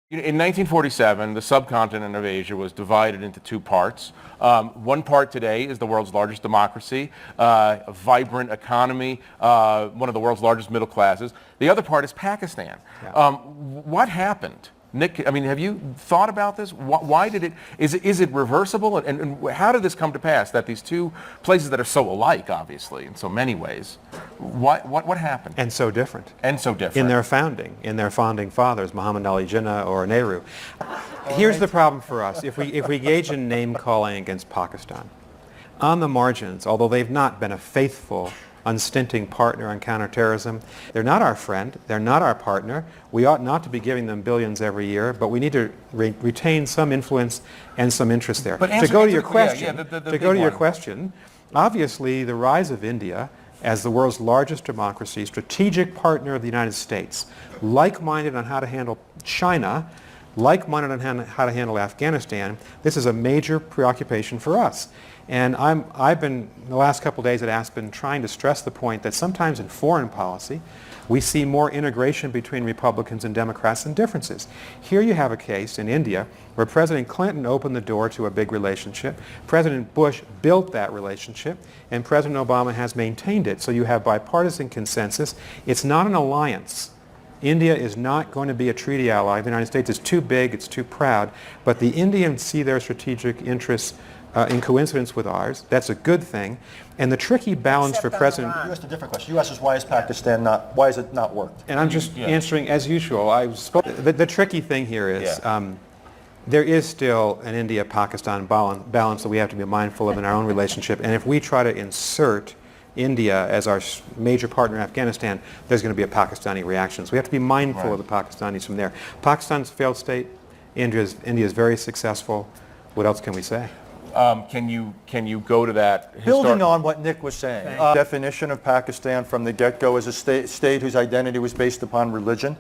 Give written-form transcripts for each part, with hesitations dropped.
In 1947, the subcontinent of Asia was divided into two parts. One part today is the world's largest democracy, a vibrant economy, one of the world's largest middle classes. The other part is Pakistan. Yeah. What happened? Nick, I mean, have you thought about this? Why did it, is it reversible? And how did this come to pass that these two places that are so alike, obviously, in so many ways, what happened? And so different. And so different. In their founding fathers, Muhammad Ali Jinnah or Nehru. Here's the problem for us. If we engage in name-calling against Pakistan, on the margins, although they've not been a faithful, unstinting partner on counterterrorism, they're not our friend, they're not our partner. We ought not to be giving them billions every year, but we need to retain some influence and some interest there. But to go to your question, obviously the rise of India as the world's largest democracy, strategic partner of the United States, like-minded on how to handle China, like-minded on how to handle Afghanistan, this is a major preoccupation for us. And I've been, in the last couple of days at Aspen, trying to stress the point that sometimes in foreign policy, we see more integration between Republicans and Democrats than differences. Here you have a case in India where President Clinton opened the door to a big relationship, President Bush built that relationship, and President Obama has maintained it. So you have bipartisan consensus. It's not an alliance. India is not going to be a treaty ally. The United States is too big, it's too proud, but the Indians see their strategic interests in coincidence with ours. That's a good thing. And the tricky balance for President... You asked a different question. You asked us why has it not worked? And I'm just answering as usual. The tricky thing here is there is still an India-Pakistan balance that we have to be mindful of in our own relationship. And if we try to insert India as our major partner in Afghanistan, there's going to be a Pakistani reaction. So we have to be mindful of the Pakistanis from there. Pakistan's a failed state. India is very successful. What else can we say? Can you go to that? Building on what Nick was saying, definition of Pakistan from the get-go as a state whose identity was based upon religion,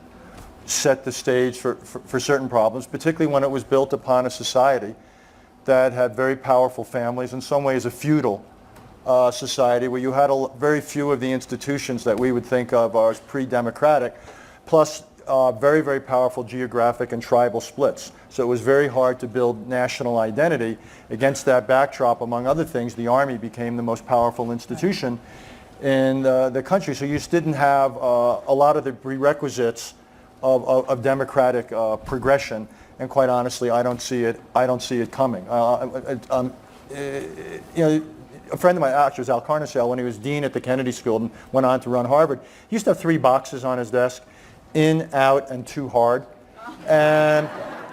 set the stage for certain problems, particularly when it was built upon a society that had very powerful families, in some ways a feudal society where you had very few of the institutions that we would think of as pre-democratic, plus very, very powerful geographic and tribal splits. So it was very hard to build national identity. Against that backdrop, among other things, the Army became the most powerful institution in the country. So you just didn't have a lot of the prerequisites of democratic progression. And quite honestly, I don't see it coming. A friend of mine, actually, was Al Carnesale, when he was dean at the Kennedy School and went on to run Harvard. He used to have 3 boxes on his desk: in, out, and too hard. And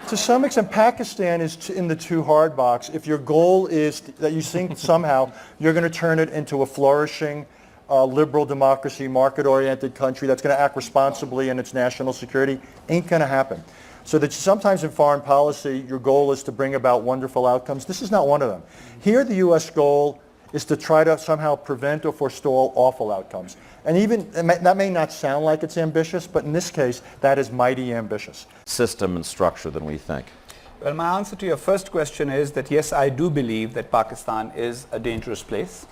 to some extent, Pakistan is in the too hard box. If your goal is that you think somehow you're going to turn it into a flourishing, liberal democracy, market-oriented country that's going to act responsibly in its national security, ain't going to happen. So that sometimes in foreign policy, your goal is to bring about wonderful outcomes. This is not one of them. Here, the U.S. goal is to try to somehow prevent or forestall awful outcomes. And even, that may not sound like it's ambitious, but in this case, that is mighty ambitious. System and structure than we think. Well, my answer to your first question is that yes, I do believe that Pakistan is a dangerous place.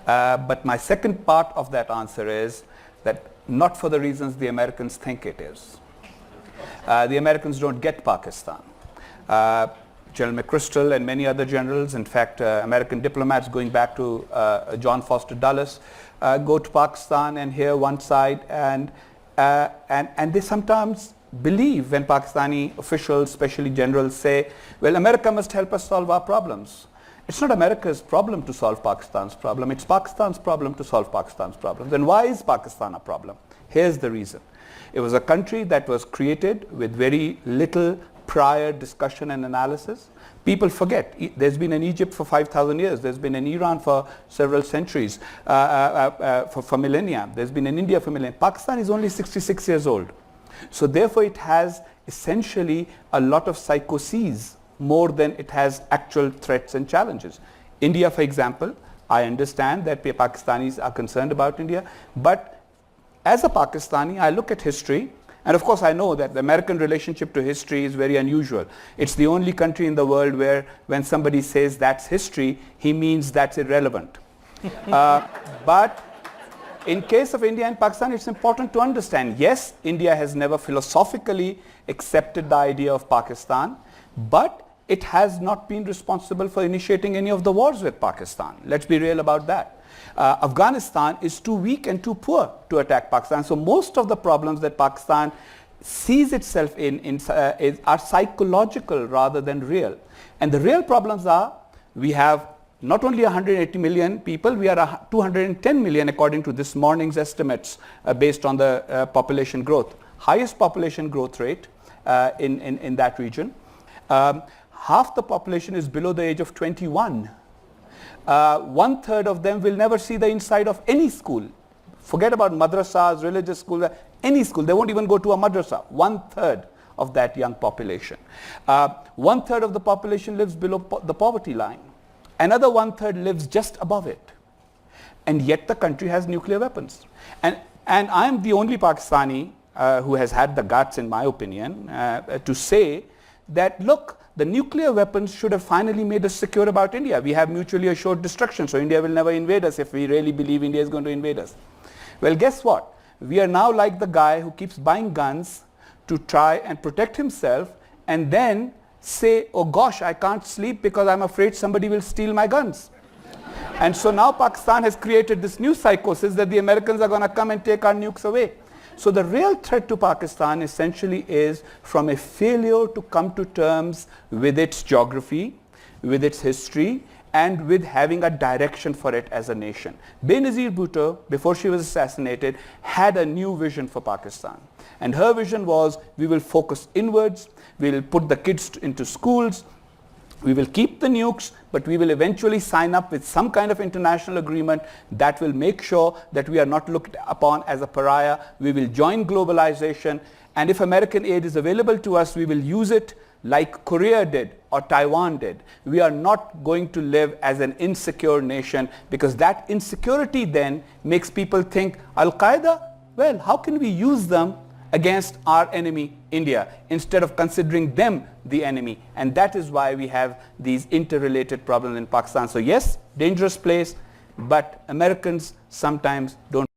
But my second part of that answer is that not for the reasons the Americans think it is. The Americans don't get Pakistan. General McChrystal and many other generals, in fact, American diplomats going back to John Foster Dulles, go to Pakistan and hear one side, and they sometimes believe when Pakistani officials, especially generals, say, well, America must help us solve our problems. It's not America's problem to solve Pakistan's problem. It's Pakistan's problem to solve Pakistan's problem. Then why is Pakistan a problem? Here's the reason. It was a country that was created with very little prior discussion and analysis. People forget. There's been an Egypt for 5,000 years. There's been an Iran for several centuries, for millennia. There's been an India for millennia. Pakistan is only 66 years old. So therefore it has essentially a lot of psychoses more than it has actual threats and challenges. India, for example, I understand that Pakistanis are concerned about India, but as a Pakistani, I look at history. And of course, I know that the American relationship to history is very unusual. It's the only country in the world where when somebody says that's history, he means that's irrelevant. But in case of India and Pakistan, it's important to understand, yes, India has never philosophically accepted the idea of Pakistan, but it has not been responsible for initiating any of the wars with Pakistan. Let's be real about that. Afghanistan is too weak and too poor to attack Pakistan. So most of the problems that Pakistan sees itself in are psychological rather than real. And the real problems are, we have not only 180 million people, we are 210 million according to this morning's estimates based on the population growth. Highest population growth rate in that region. Half the population is below the age of 21. 1/3 of them will never see the inside of any school. Forget about madrasas, religious schools, any school. They won't even go to a madrasa. 1/3 of that young population. 1/3 of the population lives below the poverty line. Another 1/3 lives just above it. And yet the country has nuclear weapons. And I am the only Pakistani who has had the guts, in my opinion, to say that, look, the nuclear weapons should have finally made us secure about India. We have mutually assured destruction, so India will never invade us if we really believe India is going to invade us. Well, guess what? We are now like the guy who keeps buying guns to try and protect himself and then say, oh gosh, I can't sleep because I'm afraid somebody will steal my guns. And so now Pakistan has created this new psychosis that the Americans are going to come and take our nukes away. So the real threat to Pakistan essentially is from a failure to come to terms with its geography, with its history, and with having a direction for it as a nation. Benazir Bhutto, before she was assassinated, had a new vision for Pakistan. And her vision was, we will focus inwards, we will put the kids into schools, we will keep the nukes, but we will eventually sign up with some kind of international agreement that will make sure that we are not looked upon as a pariah. We will join globalization, and if American aid is available to us, we will use it like Korea did or Taiwan did. We are not going to live as an insecure nation, because that insecurity then makes people think, Al-Qaeda, well, how can we use them against our enemy, India, instead of considering them the enemy? And that is why we have these interrelated problems in Pakistan. So yes, dangerous place, but Americans sometimes don't